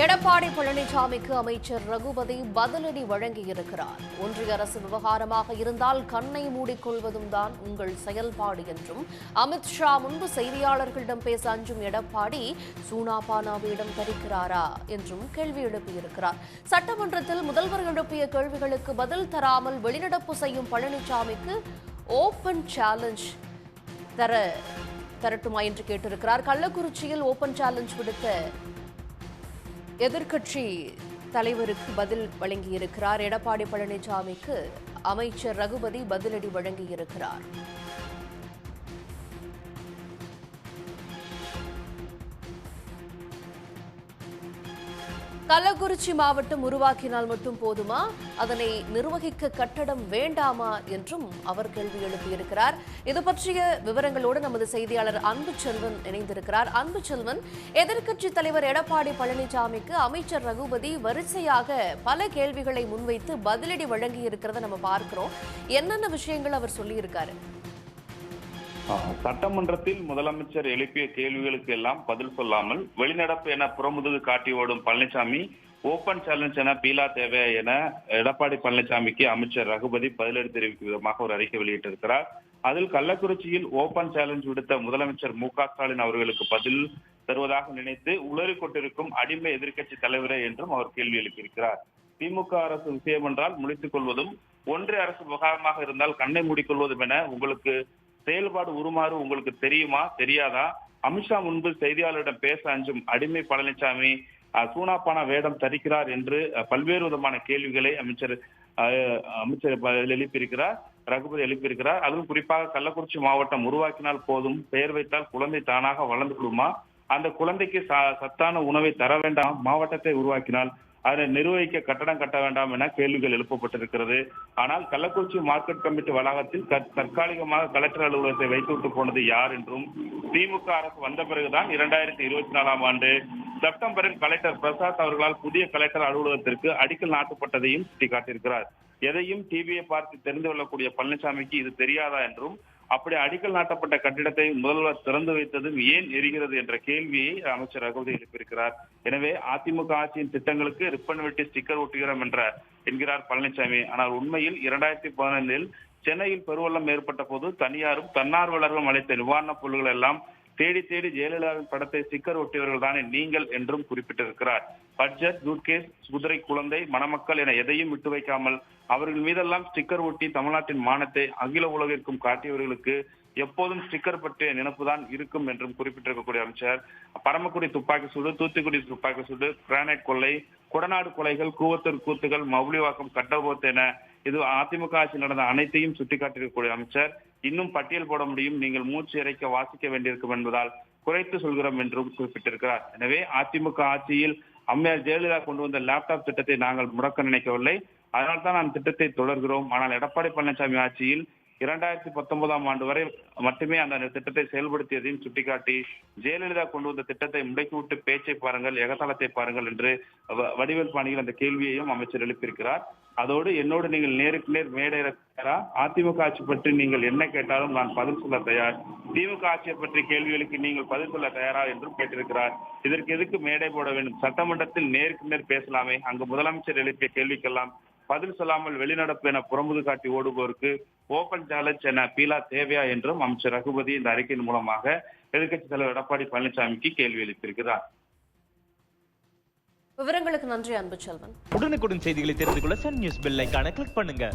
எடப்பாடி பழனிசாமிக்கு அமைச்சர் ரகுபதி பதிலடி வழங்கியிருக்கிறார். ஒன்றிய அரசு விவகாரமாக இருந்தால் கண்ணை மூடிக்கொள்வதும் தான் உங்கள் செயல்பாடு என்றும், அமித்ஷா முன்பு செய்தியாளர்களிடம் பேச அஞ்சும் எடப்பாடி சூனாபானா வேடம் தரிக்கிறாரா என்றும் கேள்வி எழுப்பியிருக்கிறார். சட்டமன்றத்தில் முதல்வர் எழுப்பிய கேள்விகளுக்கு பதில் தராமல் வெளிநடப்பு செய்யும் பழனிசாமிக்கு ஓபன் சேலஞ்ச் தரட்டுமா என்று கேட்டிருக்கிறார். கள்ளக்குறிச்சியில் ஓபன் சேலஞ்ச் விடுத்த எதிர்க்கட்சி தலைவருக்கு பதில் வழங்கியிருக்கிறார். எடப்பாடி பழனிசாமிக்கு அமைச்சர் ரகுபதி பதிலடி வழங்கியிருக்கிறார். கள்ளக்குறிச்சி மாவட்டம் உருவாக்கினால் மட்டும் போதுமா, அதனை நிர்வகிக்க கட்டடம் வேண்டாமா என்றும் அவர் கேள்வி எழுப்பியிருக்கிறார். இது பற்றிய விவரங்களோடு நமது செய்தியாளர் அன்புச்செல்வன் இணைந்திருக்கிறார். அன்புச்செல்வன், எதிர்க்கட்சி தலைவர் எடப்பாடி பழனிசாமிக்கு அமைச்சர் ரகுபதி வரிசையாக பல கேள்விகளை முன்வைத்து பதிலடி வழங்கியிருக்கிறத நம்ம பார்க்கிறோம். என்னென்ன விஷயங்கள் அவர் சொல்லியிருக்காரு? சட்டமன்றத்தில் முதலமைச்சர் எழுப்பிய கேள்விகளுக்கு எல்லாம் பதில் சொல்லாமல் வெளிநடப்பு என புறமுதுகு காட்டி ஓடும் பழனிசாமி ஓபன் சேலஞ்ச் என பீலா தேவை என எடப்பாடி பழனிசாமிக்கு அமைச்சர் ரகுபதி பதிலடி தெரிவிக்கும் விதமாக ஒரு அறிக்கை வெளியிட்டிருக்கிறார். அதில் கள்ளக்குறிச்சியில் ஓபன் சேலஞ்ச் விடுத்த முதலமைச்சர் மு.க.ஸ்டாலின் அவர்களுக்கு பதில் தருவதாக நினைத்து உளறி கொண்டிருக்கும் அடிமை எதிர்க்கட்சி தலைவரே என்றும் அவர் கேள்வி எழுப்பியிருக்கிறார். திமுக அரசு விஷயம் என்றால் முடித்துக் கொள்வதும், ஒன்றிய அரசு விவகாரமாக இருந்தால் கண்ணை மூடிக்கொள்வதும் என உங்களுக்கு செயல்பாடு உருமாறு உங்களுக்கு தெரியுமா தெரியாதா? அமித்ஷா முன்பு செய்தியாளரிடம் பேச அஞ்சும் அடிமை பழனிசாமி சூனாப்பானா வேடம் தரிக்கிறார் என்று பல்வேறு விதமான கேள்விகளை அமைச்சர் எழுப்பியிருக்கிறார், ரகுபதி எழுப்பியிருக்கிறார். அதுவும் குறிப்பாக கள்ளக்குறிச்சி மாவட்டம் உருவாக்கினால் போதும், பெயர் வைத்தால் குழந்தை தானாக வளர்ந்து விடுமா, அந்த குழந்தைக்கு சத்தான உணவை தர வேண்டாம், மாவட்டத்தை உருவாக்கினால் அதனை நிர்வகிக்க கட்டடம் கட்ட வேண்டாம் என கேள்விகள் எழுப்பப்பட்டிருக்கிறது. ஆனால் கள்ளக்குறிச்சி மார்க்கெட் கமிட்டி வளாகத்தில் தற்காலிகமாக கலெக்டர் அலுவலகத்தை வைத்துவிட்டு போனது யார் என்றும், திமுக அரசு வந்த பிறகுதான் 2024 ஆண்டு செப்டம்பரில் கலெக்டர் பிரசாத் அவர்களால் புதிய கலெக்டர் அலுவலகத்திற்கு அடிக்கல் நாட்டப்பட்டதையும் சுட்டிக்காட்டியிருக்கிறார். எதையும் டிவியை பார்த்து தெரிந்து கொள்ளக்கூடிய பழனிசாமிக்கு இது தெரியாதா என்றும், அப்படி அடிக்கல் நாட்டப்பட்ட கட்டிடத்தை முதல்வர் திறந்து வைத்ததும் ஏன் எரிகிறது என்ற கேள்வியை அமைச்சர் ரகுபதி எழுப்பியிருக்கிறார். எனவே அதிமுக ஆட்சியின் திட்டங்களுக்கு ரிப்பன் வெட்டி ஸ்டிக்கர் ஒட்டுகிறோம் என்கிறார் பழனிசாமி. ஆனால் உண்மையில் 2015 சென்னையில் பெருவெள்ளம் ஏற்பட்ட போது தனியாரும் தன்னார்வலர்களும் அளித்த நிவாரணப் பொருட்கள் எல்லாம் தேடி தேடி ஜெயலலிதாவின் படத்தை ஸ்டிக்கர் ஒட்டியவர்கள் தானே நீங்கள் என்றும் குறிப்பிட்டிருக்கிறார். பட்ஜெட், சூட்கேஸ், குதிரை குழந்தை, மணமக்கள் என எதையும் விட்டு வைக்காமல் அவர்கள் மீதெல்லாம் ஸ்டிக்கர் ஒட்டி தமிழ்நாட்டின் மானத்தை அகில உலகிற்கும் காட்டியவர்களுக்கு எப்போதும் ஸ்டிக்கர் பற்றிய நினைப்புதான் இருக்கும் என்றும் குறிப்பிட்டிருக்கக்கூடிய அமைச்சர், பரமக்குடி துப்பாக்கி சூடு, தூத்துக்குடி துப்பாக்கி சூடு, கிரானைட் கொள்ளை, கொடநாடு கொலைகள், கூவத்தூர் கூத்துகள், மவுளிவாக்கம் கட்டபோத்து என இது அதிமுக ஆட்சி நடந்த அனைத்தையும் சுட்டிக்காட்டியிருக்கக்கூடிய அமைச்சர், இன்னும் பட்டியல் போட முடியும், நீங்கள் மூச்சு இறைக்க வாசிக்க வேண்டியிருக்கும் என்பதால் குறைத்து சொல்கிறோம் என்றும் குறிப்பிட்டிருக்கிறார். எனவே அதிமுக ஆட்சியில் அம்மையார் ஜெயலலிதா கொண்டு வந்த லேப்டாப் திட்டத்தை நாங்கள் முடக்க நினைக்கவில்லை, அதனால்தான் அந்த திட்டத்தை தொடர்கிறோம். ஆனால் எடப்பாடி பழனிசாமி ஆட்சியில் 2019 ஆண்டு வரை மட்டுமே அந்த திட்டத்தை செயல்படுத்தியதையும் சுட்டிக்காட்டி, ஜெயலலிதா கொண்டு வந்த திட்டத்தை முடக்கிவிட்டு பேச்சை பாருங்கள், எகத்தளத்தை பாருங்கள் என்று வடிவேல் பாணியில் அந்த கேள்வியையும் அமைச்சர் எழுப்பியிருக்கிறார். அதோடு என்னோடு நீங்கள் நேருக்கு நேர் மேடையிட தயாரா, அதிமுக ஆட்சி பற்றி நீங்கள் என்ன கேட்டாலும் நான் பதில் சொல்ல தயார், திமுக ஆட்சியை பற்றி கேள்விகளுக்கு நீங்கள் பதில் சொல்ல தயாரா என்றும் கேட்டிருக்கிறார். இதற்கு எதுக்கு மேடை போட வேண்டும்? சட்டமன்றத்தில் நேருக்கு நேர் பேசலாமே. அங்கு முதலமைச்சர் எழுப்பிய கேள்விக்கெல்லாம் பதில் சொல்லாமல் வெளிநடப்பு என புறமுது காட்டி ஓடுவோருக்கு ஓபன் சேலஞ்ச் என பீலா தேவையா என்றும் அமைச்சர் ரகுபதி இந்த அறிக்கையின் மூலமாக எதிர்க்கட்சி தலைவர் எடப்பாடி பழனிசாமிக்கு கேள்வி எழுப்பியிருக்கிறார். விவரங்களுக்கு நன்றி அன்புச்செல்வன். உடனுக்குடன் செய்திகளை தெரிந்து கொள்ள சன் நியூஸ் பெல் ஐகானை கிளிக் பண்ணுங்க.